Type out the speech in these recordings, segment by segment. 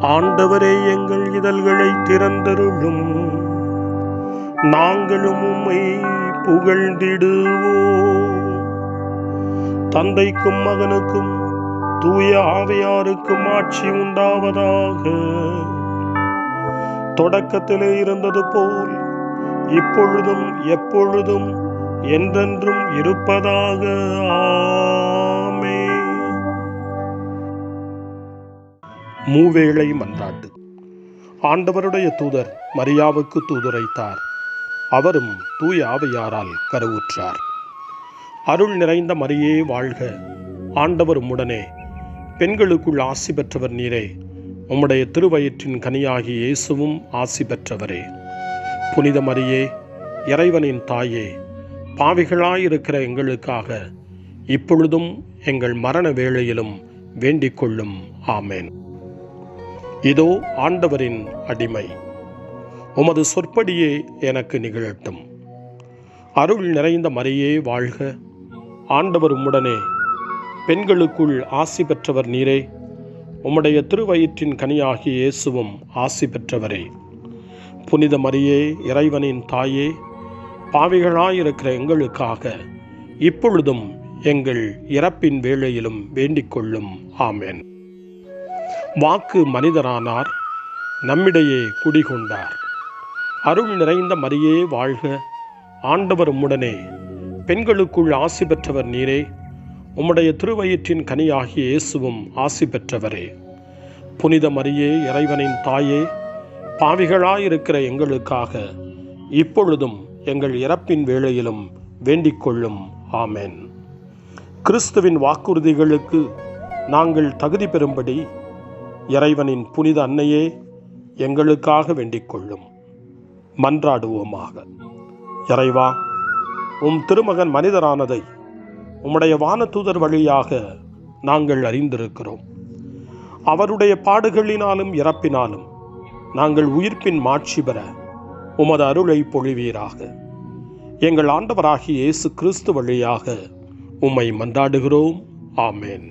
ஆண்டவரே, எங்கள் இதழ்களை திறந்தருளும், நாங்களும் உம்மை புகழ்ந்திடுவோம். தந்தைக்கும் மகனுக்கும் தூய ஆவியாருக்கும் ஆட்சி உண்டாவதாக. தொடக்கத்திலே இருந்தது போல் இப்பொழுதும் எப்பொழுதும் என்றென்றும் இருப்பதாக. ஆமென். மூவேளை மன்றாட்டு. ஆண்டவருடைய தூதர் மரியாவுக்கு தூதுரைத்தார். அவரும் தூய ஆவியாரால் கருவுற்றார். அருள் நிறைந்த மரியே வாழ்க, ஆண்டவர் உம்முடனே, பெண்களுக்குள் ஆசி பெற்றவர் நீரே. உம்முடைய திருவயிற்றின் கனியாகி இயேசுவும் ஆசி பெற்றவரே. புனித மரியே, இறைவனின் தாயே, பாவிகளாயிருக்கிற எங்களுக்காக இப்பொழுதும் எங்கள் மரண வேளையிலும் வேண்டிக் கொள்ளும். ஆமென். இதோ ஆண்டவரின் அடிமை, உமது சொற்படியே எனக்கு நிகழட்டும். அருள் நிறைந்த மரியே வாழ்க, ஆண்டவர் உம்முடனே, பெண்களுக்குள் ஆசி பெற்றவர் நீரே. உம்முடைய திருவயிற்றின் கனியாகிய இயேசுவும் ஆசி பெற்றவரே. புனித மரியே, இறைவனின் தாயே, பாவிகளாயிருக்கிற எங்களுக்காக இப்பொழுதும் எங்கள் இறப்பின் வேளையிலும் வேண்டிக் கொள்ளும். ஆமென். வாக்கு மனிதரானார், நம்மிடையே குடிகொண்டார். அருள் நிறைந்த மரியே வாழ்க, ஆண்டவர் உம்முடனே, பெண்களுக்குள் ஆசி பெற்றவர் நீரே. உம்முடைய திருவயிற்றின் கனியாகிய இயேசுவும் ஆசி பெற்றவரே. புனித மரியே, இறைவனின் தாயே, பாவிகளாயிருக்கிற எங்களுக்காக இப்பொழுதும் எங்கள் இறப்பின் வேளையிலும் வேண்டிக் கொள்ளும். ஆமென். கிறிஸ்துவின் வாக்குறுதிகளுக்கு நாங்கள் தகுதி பெறும்படி இறைவனின் புனித அன்னையே, எங்களுக்காக வேண்டிக் கொள்ளும். மன்றாடுவோமாக. இறைவா, உம் திருமகன் மனிதரானதை உம்முடைய வானதூதர் வழியாக நாங்கள் அறிந்திருக்கிறோம். அவருடைய பாடுகளினாலும் இறப்பினாலும் நாங்கள் உயிர்ப்பின் மாட்சி பெற உமது அருளை பொழிவீராக. எங்கள் ஆண்டவராகிய இயேசு கிறிஸ்து வழியாக உம்மை மன்றாடுகிறோம். ஆமென்.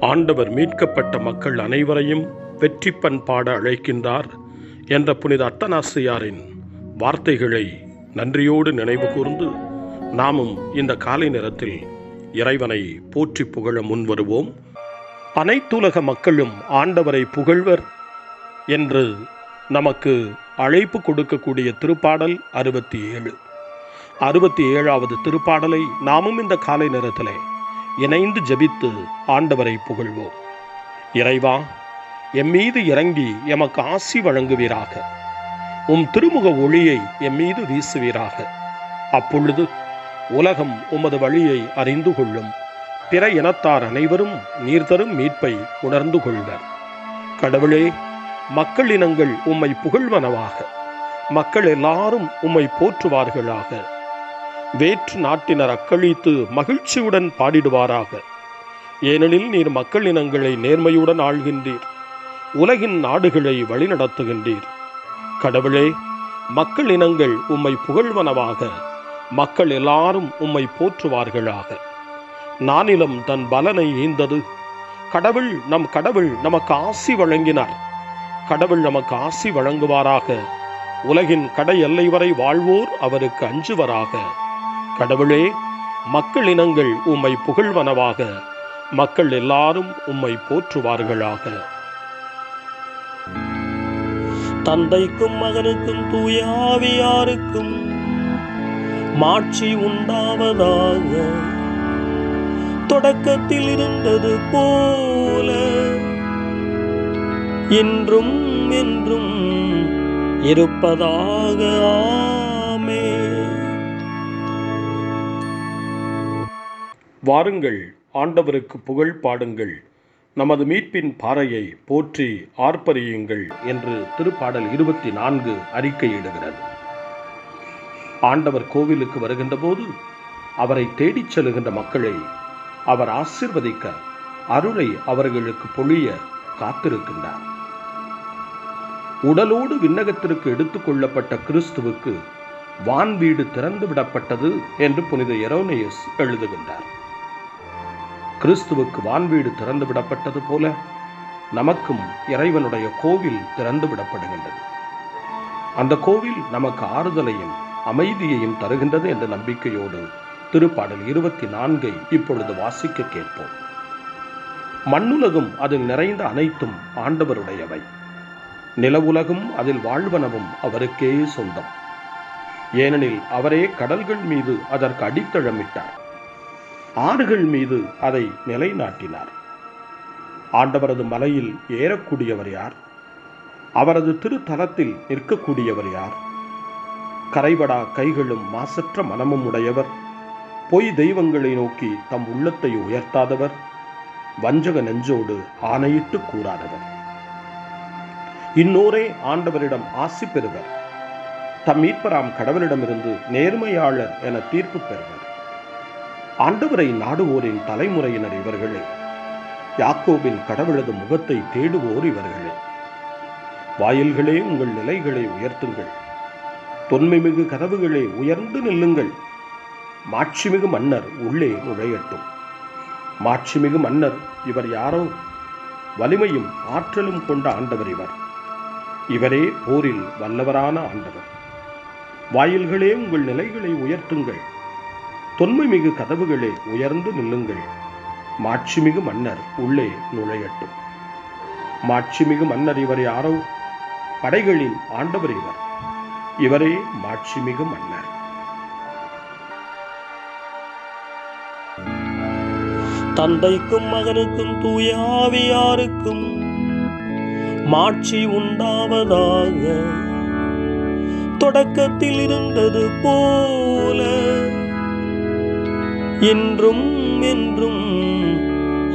ஆண்டவர் மீட்கப்பட்ட மக்கள் அனைவரையும் வெற்றி பண்பாட அழைக்கின்றார் என்ற புனித அத்தனாசியாரின் வார்த்தைகளை நன்றியோடு நினைவு கூர்ந்து நாமும் இந்த காலை நேரத்தில் இறைவனை போற்றி புகழ முன்வருவோம். அனைத்துலக மக்களும் ஆண்டவரை புகழ்வர் என்று நமக்கு அழைப்பு கொடுக்கக்கூடிய திருப்பாடல் 67. 67வது திருப்பாடலை நாமும் இந்த காலை நேரத்திலே இணைந்து ஜெபித்து ஆண்டவரை புகழ்வோம். இறைவா, எம்மீது இறங்கி எமக்கு ஆசி வழங்குவீராக. உம் திருமுக ஒளியை எம்மீது வீசுவீராக. அப்பொழுது உலகம் உமது வழியை அறிந்து கொள்ளும். பிற இனத்தார் அனைவரும் நீர் தரும் மீட்பை உணர்ந்து கொள்வர். கடவுளே, மக்கள் இனங்கள் உம்மை புகழ்வனவாக. மக்கள் எல்லாரும் உம்மை போற்றுவார்களாக. வேற்று நாட்டினர் அக்களித்து மகிழ்ச்சியுடன் பாடிடுவாராக. ஏனெனில் நீர் மக்கள் இனங்களை நேர்மையுடன் ஆள்கின்றீர். உலகின் நாடுகளை வழிநடத்துகின்றீர். கடவுளே, மக்கள் இனங்கள் உம்மை புகழ்வனவாக. மக்கள் எல்லாரும் உம்மை போற்றுவார்களாக. நானிலம் தன் பலனை ஈந்தது. கடவுள் நமக்கு ஆசி வழங்கினார். கடவுள் நமக்கு ஆசி வழங்குவாராக. உலகின் கடை எல்லை வரை வாழ்வோர் அவருக்கு அஞ்சுவராக. கடவுளே, மக்கள் இனங்கள் உம்மை புகழ்வனவாக. மக்கள் எல்லாரும் உம்மை போற்றுவார்களாக. தந்தைக்கும் மகனுக்கும் தூய ஆவியாருக்கும் மாட்சி உண்டாவதாக. தொடக்கத்தில் இருந்தது போல இன்றும் என்றும் இருப்பதாக. ஆமென். வாருங்கள், ஆண்டவருக்கு புகழ் பாடுங்கள். நமது மீட்பின் பாறையை போற்றி ஆர்ப்பரியுங்கள் என்று திருப்பாடல் 24 அறிக்கையிடுகிறது. ஆண்டவர் கோவிலுக்கு வருகின்ற போது அவரை தேடிச் செல்கின்ற மக்களை அவர் ஆசீர்வதிக்க, அருளை அவர்களுக்கு பொழிய காத்திருக்கின்றார். உடலோடு விண்ணகத்திற்கு எடுத்துக் கொள்ளப்பட்ட கிறிஸ்துவுக்கு வான் வீடு திறந்து விடப்பட்டது என்று புனித எரோனியஸ் எழுதுகின்றார். கிறிஸ்துவுக்கு வான் வீடு திறந்து விடப்பட்டது போல நமக்கும் இறைவனுடைய கோவில் திறந்து விடப்படுகின்றது. அந்த கோவில் நமக்கு ஆறுதலையும் அமைதியையும் தருகின்றது என்ற நம்பிக்கையோடு திருப்பாடல் 24 இப்பொழுது வாசிக்க கேட்போம். மண்ணுலகும் அதில் நிறைந்த அனைத்தும் ஆண்டவருடையவை, நிலவுலகும் அதில் வாழ்வனவும் அவருக்கே சொந்தம். ஏனெனில் அவரே கடல்கள் மீது அதற்கு அடித்தளமிட்டார், ஆறுகள் மீது அதை நிலைநாட்டினார். ஆண்டவரது மலையில் ஏறக்கூடியவர் யார்? அவரது திருத்தலத்தில் நிற்கக்கூடியவர் யார்? கரைபடா கைகளும் மாசற்ற மனமும் உடையவர், பொய் தெய்வங்களை நோக்கி தம் உள்ளத்தை உயர்த்தாதவர், வஞ்சக நெஞ்சோடு ஆணையிட்டு கூறாதவர். இன்னோரே ஆண்டவரிடம் ஆசி பெறுவர், தம் மீட்பராம் கடவுளிடமிருந்து நேர்மையாளர் என தீர்ப்பு பெறுவர். ஆண்டவரை நாடுவோரின் தலைமுறையினர் இவர்களே, யாக்கோபின் கடவுளது முகத்தை தேடுவோர் இவர்களே. வாயில்களே உங்கள் நிலைகளை உயர்த்துங்கள், தொன்மைமிகு கதவுகளே உயர்ந்து நில்லுங்கள். மாட்சிமிகு மன்னர் உள்ளே நுழையட்டும். மாட்சிமிகு மன்னர் இவர் யாரோ? வலிமையும் ஆற்றலும் கொண்ட ஆண்டவர் இவர். இவரே போரில் வல்லவரான ஆண்டவர். வாயில்களே உங்கள் நிலைகளை உயர்த்துங்கள், தொன்மைமிகு கதவுகளே உயர்ந்து நில்லுங்கள். மாட்சிமிகு மன்னர் உள்ளே நுழையட்டும். மாட்சிமிகு மன்னர் இவர் யாரோ? படைகளின் ஆண்டவர் இவர். இவரே மாட்சிமிகு மன்னர். தந்தைக்கும் மகனுக்கும் தூய ஆவியாருக்கும் மாட்சி உண்டாவதாக, தொடக்கத்தில் இருந்தது போல இன்றும் என்றும்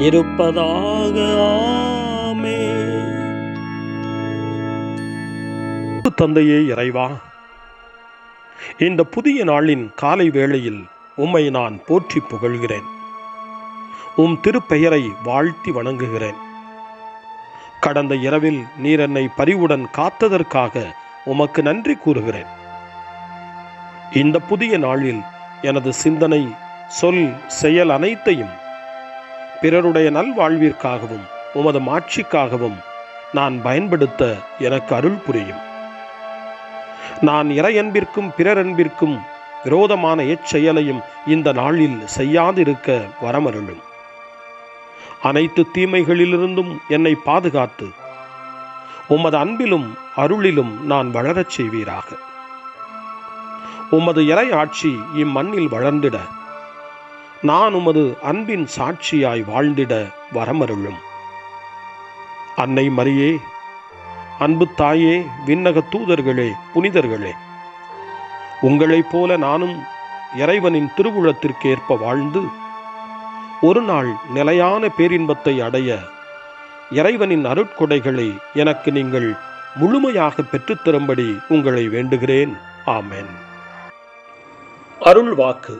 இருப்பதாக. ஆமென். தந்தையே இறைவா, இந்த புதிய நாளின் காலை வேளையில் உம்மை நான் போற்றி புகழ்கிறேன். உம் திருப்பெயரை வாழ்த்தி வணங்குகிறேன். கடந்த இரவில் நீர் என்னை பரிவுடன் காத்ததற்காக உமக்கு நன்றி கூறுகிறேன். இந்த புதிய நாளில் எனது சிந்தனை, சொல், செயல் அனைத்தையும் பிறருடைய நல்வாழ்விற்காகவும் உமது மாட்சிக்காகவும் நான் பயன்படுத்த எனக்கு அருள் புரியும். நான் இறையன்பிற்கும் பிறரன்பிற்கும் விரோதமான எச்செயலையும் இந்த நாளில் செய்யாதிருக்க வரமருளும். அனைத்து தீமைகளிலிருந்தும் என்னை பாதுகாத்து உமது அன்பிலும் அருளிலும் நான் வளரச் செய்வீராக. உமது இறை ஆட்சி இம்மண்ணில் வளர்ந்திட, நான் உமது அன்பின் சாட்சியாய் வாழ்ந்திட வரமருளும். அன்னை மரியே, அன்பு தாயே, விண்ணக தூதர்களே, புனிதர்களே, உங்களைப் போல நானும் இறைவனின் திருவுளத்திற்கேற்ப வாழ்ந்து ஒரு நாள் நிலையான பேரின்பத்தை அடைய இறைவனின் அருட்கொடைகளை எனக்கு நீங்கள் முழுமையாக பெற்றுத்தரும்படி உங்களை வேண்டுகிறேன். ஆமென். அருள் வாக்கு.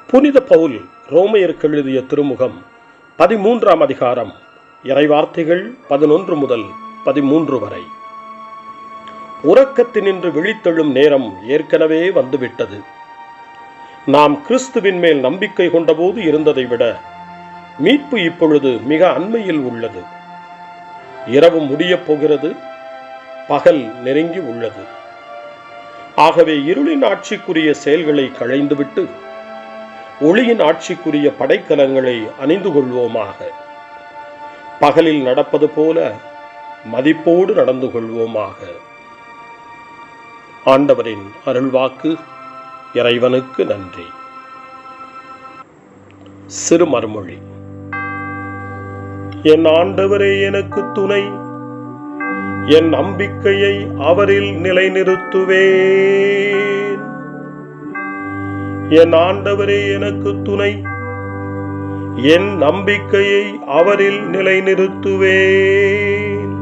புனித பவுல் ரோமையருக்கு எழுதிய திருமுகம் 13ஆம் அதிகாரம், இறைவார்த்தைகள் 11 முதல் 13 வரை. உறக்கத்தினின்று விழித்தெழும் நேரம் ஏற்கனவே வந்துவிட்டது. நாம் கிறிஸ்துவின் மேல் நம்பிக்கை கொண்டபோது இருந்ததை விட மீட்பு இப்பொழுது மிக அண்மையில் உள்ளது. இரவு முடியப் போகிறது, பகல் நெருங்கி உள்ளது. ஆகவே இருளின் ஆட்சிக்குரிய செயல்களை களைந்துவிட்டு ஒளியின் ஆட்சிக்குரிய படைக்கலங்களை அணிந்து கொள்வோமாக. பகலில் நடப்பது போல மதிப்போடு நடந்து கொள்வோமாக. ஆண்டவரின் அருள்வாக்கு. இறைவனுக்கு நன்றி. சிறுமர்மொழி. என் ஆண்டவரே எனக்கு துணை, என் நம்பிக்கையை அவரில் நிலைநிறுத்துவேன். என் ஆண்டவரே எனக்கு துணை, என் நம்பிக்கையை அவரில் நிலைநிறுத்துவேன்.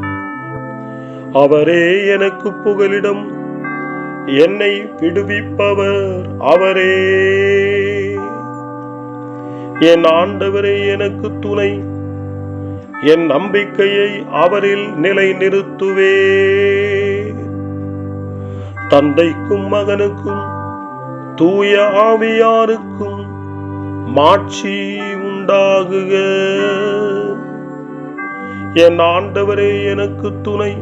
அவரே எனக்கு புகலிடம், என்னை விடுவிப்பவர் அவரே. என் ஆண்டவரே எனக்கு துணை, என் நம்பிக்கையை அவரில் நிலைநிறுத்துவேன். தந்தைக்கும் மகனுக்கும் தூய ஆவியாருக்கும் மாட்சி உண்டாகுக. என் ஆண்டவரே எனக்கு துணை,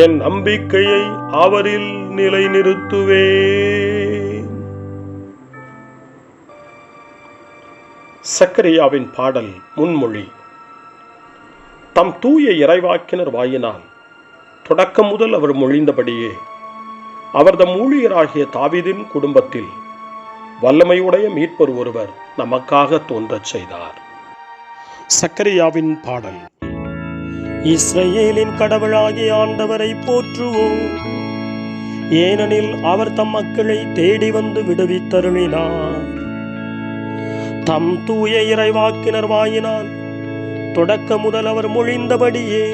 என் நம்பிக்கையை அவரில் நிலைநிறுத்துவேன். சக்கரியாவின் பாடல் முன்மொழி. தம் தூய இறைவாக்கினர் வாயினால் தொடக்கம் முதல் அவர் மொழிந்தபடியே அவர் தம் ஊழியராகிய தாவீதின் குடும்பத்தில் வல்லமையுடைய மீட்பர் ஒருவர் நமக்காக தோன்றச் செய்தார். சக்கரியாவின் பாடல். இஸ்ரவேலின் கடவுளாகிய ஆண்டவரை போற்றுவோம், ஏனெனில் அவர் தம் மக்களை தேடி வந்து விடுவித்தருளினார். தம் தூய இறைவாக்கினர் வாயினால் தொடக்க முதல் அவர் மொழிந்தபடியே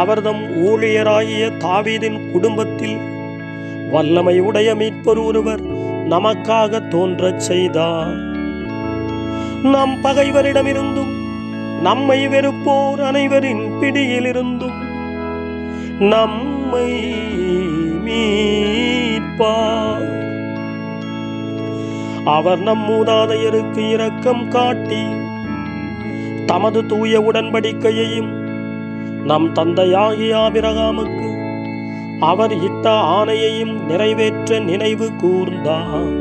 அவர் தம் ஊழியராகிய தாவீதின் குடும்பத்தில் வல்லமை உடைய மீட்பர் ஒருவர் நமக்காக தோன்றச் செய்தார். நம் பகைவரிடமிருந்தும் நம்மை வெறுப்போர் அனைவரின் பிடியிலிருந்தும் நம்மை மீட்பார். அவர் நம் மூதாதையருக்கு இரக்கம் காட்டி தமது தூய உடன்படிக்கையையும் நம் தந்தையாகிய ஆபிரகாமுக்கு அவர் இட்ட ஆணையையும் நிறைவேற்ற நினைவு கூர்ந்தார்.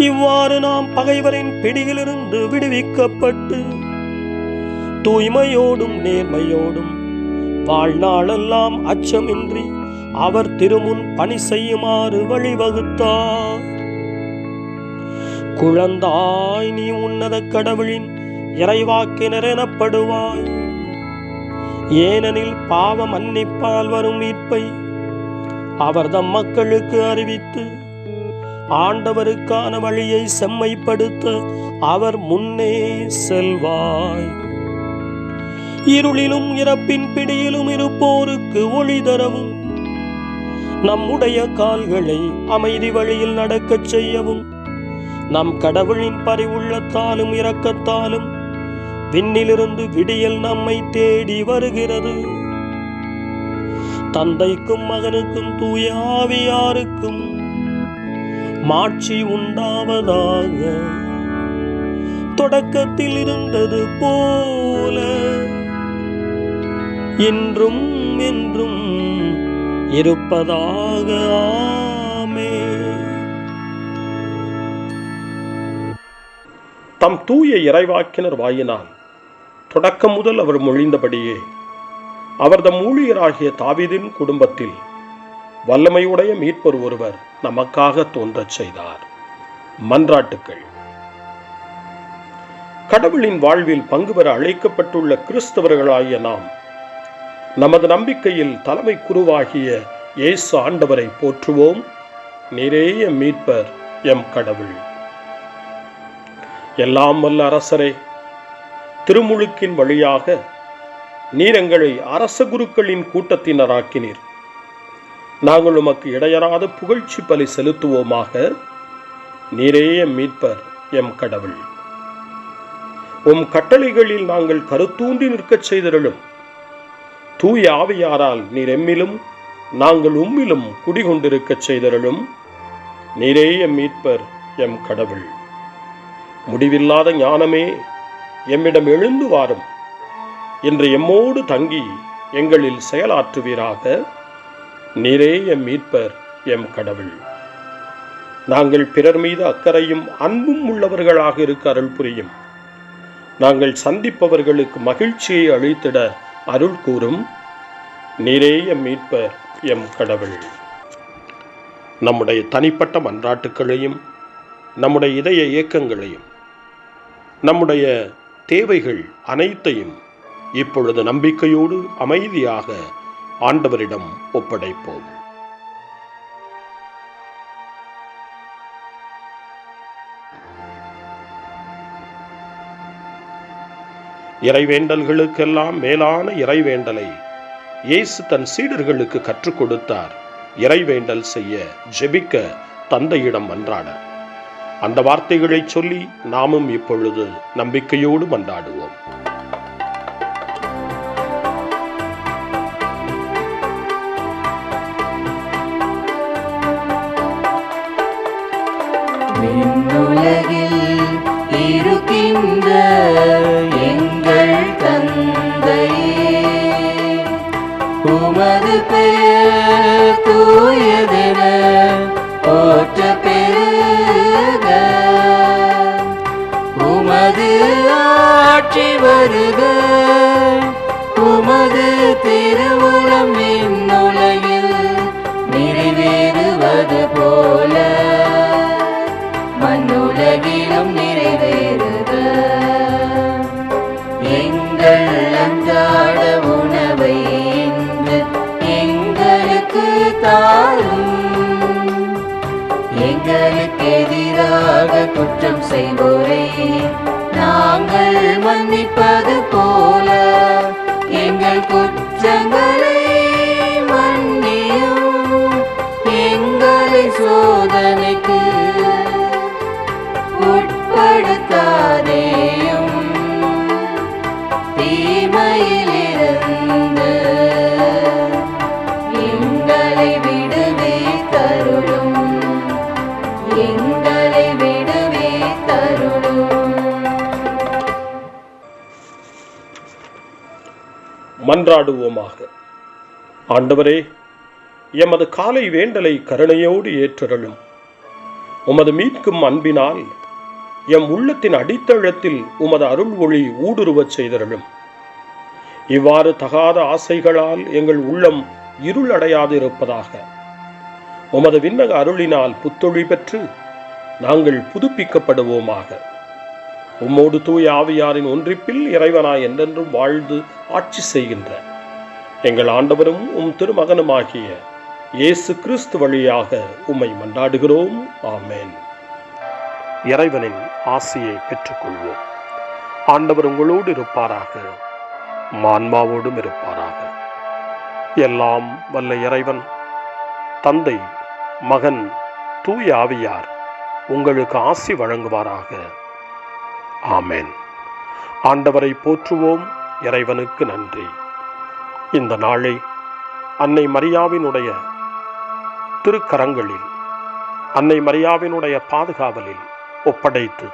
இவ்வாறு நாம் பகைவரின் பிடியிலிருந்து விடுவிக்கப்பட்டு தூய்மையோடும் நேர்மையோடும் வாழ்நாளெல்லாம் அச்சமின்றி அவர் திருமுன் பணி செய்யுமாறு வழிவகுத்தார். குழந்தாய், நீ உன்னத கடவுளின் இறைவாக்கினர் எனப்படுவாய், ஏனெனில் பாவ மன்னிப்பால் வரும் மீட்பை அவர் தம் மக்களுக்கு அறிவித்து ஆண்டவருக்கான வழியை செம்மைப்படுத்த அவர் முன்னே செல்வாய். இருளிலும் இறப்பின் பிடியிலும் இருப்போருக்கு ஒளி தரவும் நம்முடைய கால்களை அமைதி வழியில் நடக்கச் செய்யவும் நம் கடவுளின் பரிவுள்ளத்தாலும் இரக்கத்தாலும் விண்ணிலிருந்து விடியல் நம்மை தேடி வருகிறது. தந்தைக்கும் மகனுக்கும் தூய ஆவியாருக்கும் மாட்சி உண்டாவதாக, தொடக்கத்தில் இருந்தது போல இன்றும் என்றும் இருப்பதாக. ஆமென். தம் தூய இறைவாக்கினர் வாயினால் தொடக்கம் முதல் அவர் மொழிந்தபடியே அவர் தம் ஊழியராகிய தாவீதின் குடும்பத்தில் வல்லமையுடைய மீட்பர் ஒருவர் நமக்காக தோன்றச் செய்தார். மன்றாட்டுக்கள். கடவுளின் வாழ்வில் பங்கு பெற அழைக்கப்பட்டுள்ள கிறிஸ்தவர்களாகிய நாம் நமது நம்பிக்கையில் தலைமை குருவாகிய இயேசு ஆண்டவரை போற்றுவோம். நீரே எம் மீட்பர், எம் கடவுள். எல்லாம் வல்ல அரசரே, திருமுழுக்கின் வழியாக நீர் எங்களை அரச குருக்களின் கூட்டத்தினராக்கினீர். நாங்கள் உமக்கு இடையறாத புகழ்ச்சி பலி செலுத்துவோமாக. நீரே எம் மீட்பர், எம் கடவுள். உம் கட்டளைகளில் நாங்கள் கருத்தூன்றி நிற்கச் செய்தருளும். தூய ஆவியாரால் நீர் எம்மிலும் நாங்கள் உம்மிலும் குடிகொண்டிருக்கச் செய்தருளும். நீரே எம் மீட்பர், எம் கடவுள். முடிவில்லாத ஞானமே, எம்மிடம் எழுந்து வாரும். இன்று எம்மோடு தங்கி எங்களில் செயலாற்றுவீராக. நீரே எம் மீட்பர், எம் கடவுள். நாங்கள் பிறர் மீது அக்கறையும் அன்பும் உள்ளவர்களாக இருக்க அருள் புரியும். நாங்கள் சந்திப்பவர்களுக்கு மகிழ்ச்சியை அளித்திட அருள் கூறும். நீரே எம் மீட்பர், எம் கடவுள். நம்முடைய தனிப்பட்ட மன்றாட்டுக்களையும் நம்முடைய இதய இயக்கங்களையும் நம்முடைய தேவைகள் அனைத்தையும் இப்பொழுது நம்பிக்கையோடு அமைதியாக ஆண்டவரிடம் ஒப்படைப்போம். இறைவேண்டல்களுக்கெல்லாம் மேலான இறைவேண்டலை இயேசு தன் சீடர்களுக்கு கற்றுக் கொடுத்தார். இறைவேண்டல் செய்ய, ஜெபிக்க, தந்தையிடம் மன்றாட. அந்த வார்த்தைகளை சொல்லி நாமும் இப்பொழுது நம்பிக்கையோடு மன்றாடுவோம். விண்ணுலகில் இருக்கின்ற எங்கள் தூயதென போற்ற பெருக. உமது ஆட்சி வருக, உமது திருவுளம் விண்ணுலகில் நிறைவேறுவது போல மண்ணுலகிலும் நிறைவேறுக. எங்கள் அன்றாட உணவை இன்று எங்களுக்கு தாரும். எங்களுக்கு எதிராக குற்றம் செய்வோரை நாங்கள் மன்னிப்பது போல எங்கள் குற்றங்களை மன்னியும். எங்களை சோதனைக்கு உட்படுத்தாதேயும், தீமையிலிருந்து எங்களை விடுவித்தருளும். எங்களை விடுவித்தருளும். மன்றாடுவோமாக. ஆண்டவரே, எமது காலை வேண்டலை கருணையோடு ஏற்றருளும். உமது மீட்கும் அன்பினால் எம் உள்ளத்தின் அடித்தளத்தில் உமது அருள் ஒளி ஊடுருவச் செய்தருளும். இவ்வாறு தகாத ஆசைகளால் எங்கள் உள்ளம் இருள் அடையாதிருப்பதாக. உமது விண்ணக அருளினால் புத்தொழி பெற்று நாங்கள் புதுப்பிக்கப்படுவோமாக. உம்மோடு தூய ஆவியாரின் ஒன்றிப்பில் இறைவனாய் என்றென்றும் வாழ்ந்து ஆட்சி செய்கின்ற எங்கள் ஆண்டவரும் உம் திருமகனுமாகிய இயேசு கிறிஸ்து வழியாக உம்மை மன்றாடுகிறோம். ஆமென். இறைவனின் ஆசியை பெற்றுக்கொள்வோம். ஆண்டவர் உங்களோடு இருப்பாராக, ஆன்மாவோடும் இருப்பாராக. எல்லாம் வல்ல இறைவன் தந்தை, மகன், தூய ஆவியார் உங்களுக்கு ஆசி வழங்குவாராக. ஆமென். ஆண்டவரை போற்றுவோம். இறைவனுக்கு நன்றி. இந்த நாளை அன்னை மரியாவினுடைய திருக்கரங்களில், அன்னை மரியாவினுடைய பாதுகாவலில் ஒப்படைத்து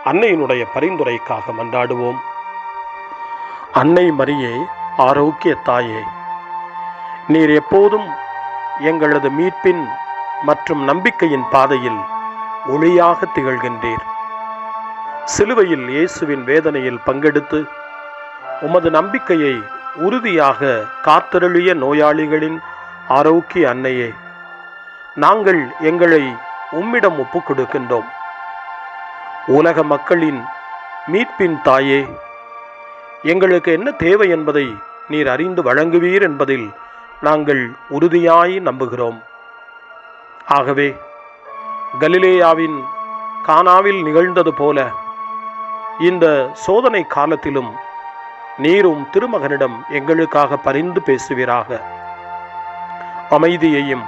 அன்னையினுடைய பரிந்துரைக்காக மன்றாடுவோம். அன்னை மரியே, ஆரோக்கிய தாயே, நீர் எப்போதும் எங்களது மீட்பின் மற்றும் நம்பிக்கையின் பாதையில் ஒளியாக திகழ்கின்றீர். சிலுவையில் இயேசுவின் வேதனையில் பங்கெடுத்து உமது நம்பிக்கையை உறுதியாக காத்தருளிய நோயாளிகளின் ஆரோக்கிய அன்னையே, நாங்கள் எங்களை உம்மிடம் ஒப்புக் கொடுக்கின்றோம். உலக மக்களின் மீட்பின் தாயே, எங்களுக்கு என்ன தேவை என்பதை நீர் அறிந்து வழங்குவீர் என்பதில் நாங்கள் உறுதியாய் நம்புகிறோம். ஆகவே கலிலேயாவின் கானாவில் நிகழ்ந்தது போல இந்த சோதனை காலத்திலும் நீரும் திருமகனிடம் எங்களுக்காக பரிந்து பேசுவீராக. அமைதியையும்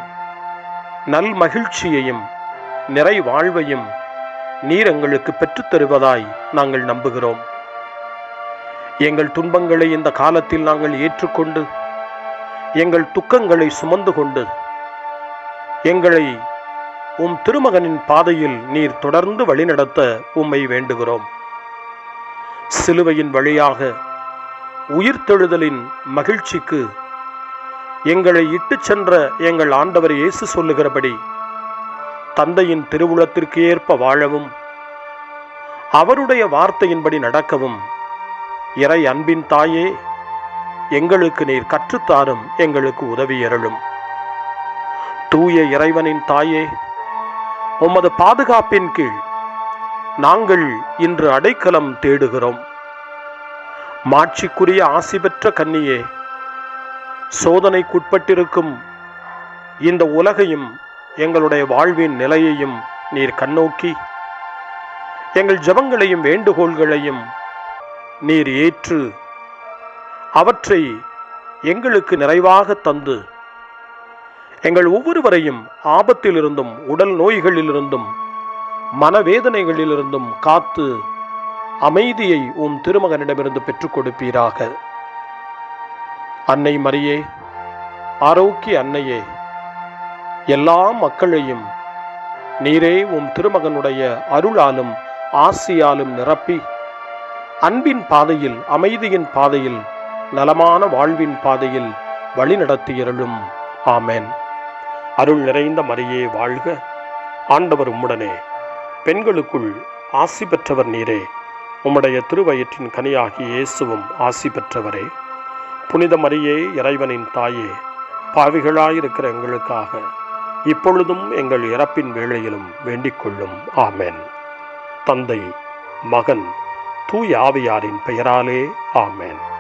நல் மகிழ்ச்சியையும் நிறை வாழ்வையும் நீர் எங்களுக்கு பெற்றுத் தருவதாய் நாங்கள் நம்புகிறோம். எங்கள் துன்பங்களை இந்த காலத்தில் நாங்கள் ஏற்றுக்கொண்டு, எங்கள் துக்கங்களை சுமந்து கொண்டு, எங்களை உம் திருமகனின் பாதையில் நீர் தொடர்ந்து வழிநடத்த உம்மை வேண்டுகிறோம். சிலுவையின் வழியாக உயிர்த்தெழுதலின் மகிழ்ச்சிக்கு எங்களை இட்டுச் சென்ற எங்கள் ஆண்டவர் இயேசு சொல்லுகிறபடி தந்தையின் திருவுளத்திற்கு ஏற்ப வாழவும், அவருடைய வார்த்தையின்படி நடக்கவும் இறை அன்பின் தாயே, எங்களுக்கு நீர் கற்றுத்தாரும், எங்களுக்கு உதவியருளும். தூய இறைவனின் தாயே, உமது பாதுகாப்பின் கீழ் நாங்கள் இன்று அடைக்கலம் தேடுகிறோம். மாட்சிக்குரிய ஆசி பெற்ற கன்னியே, சோதனைக்குட்பட்டிருக்கும் இந்த உலகையும் எங்களுடைய வாழ்வின் நிலையையும் நீர் கண்ணோக்கி எங்கள் ஜெபங்களையும் வேண்டுகோள்களையும் நீர் ஏற்று அவற்றை எங்களுக்கு நிறைவாக தந்து எங்கள் ஒவ்வொருவரையும் ஆபத்திலிருந்தும் உடல் நோய்களிலிருந்தும் மனவேதனைகளிலிருந்தும் காத்து அமைதியை உம் திருமகனிடமிருந்து பெற்றுக் கொடுப்பீராக. அன்னை மரியே, ஆரோக்கிய அன்னையே, எல்லா மக்களையும் நீரே உம் திருமகனுடைய அருளாலும் ஆசியாலும் நிரப்பி அன்பின் பாதையில், அமைதியின் பாதையில், நலமான வாழ்வின் பாதையில் வழிநடத்தியருளும். ஆமென். அருள் நிறைந்த மரியே வாழ்க, ஆண்டவர் உம்முடனே, பெண்களுக்குள் ஆசி பெற்றவர் நீரே, உம்முடைய திருவயிற்றின் கனியாகிய இயேசுவும் ஆசி பெற்றவரே. புனித மரியே, இறைவனின் தாயே, பாவிகளாயிருக்கிற எங்களுக்காக இப்பொழுதும் எங்கள் இறப்பின் வேளையிலும் வேண்டிக் கொள்ளும். ஆமென். தந்தை, மகன், தூய ஆவியாரின் பெயராலே. ஆமென்.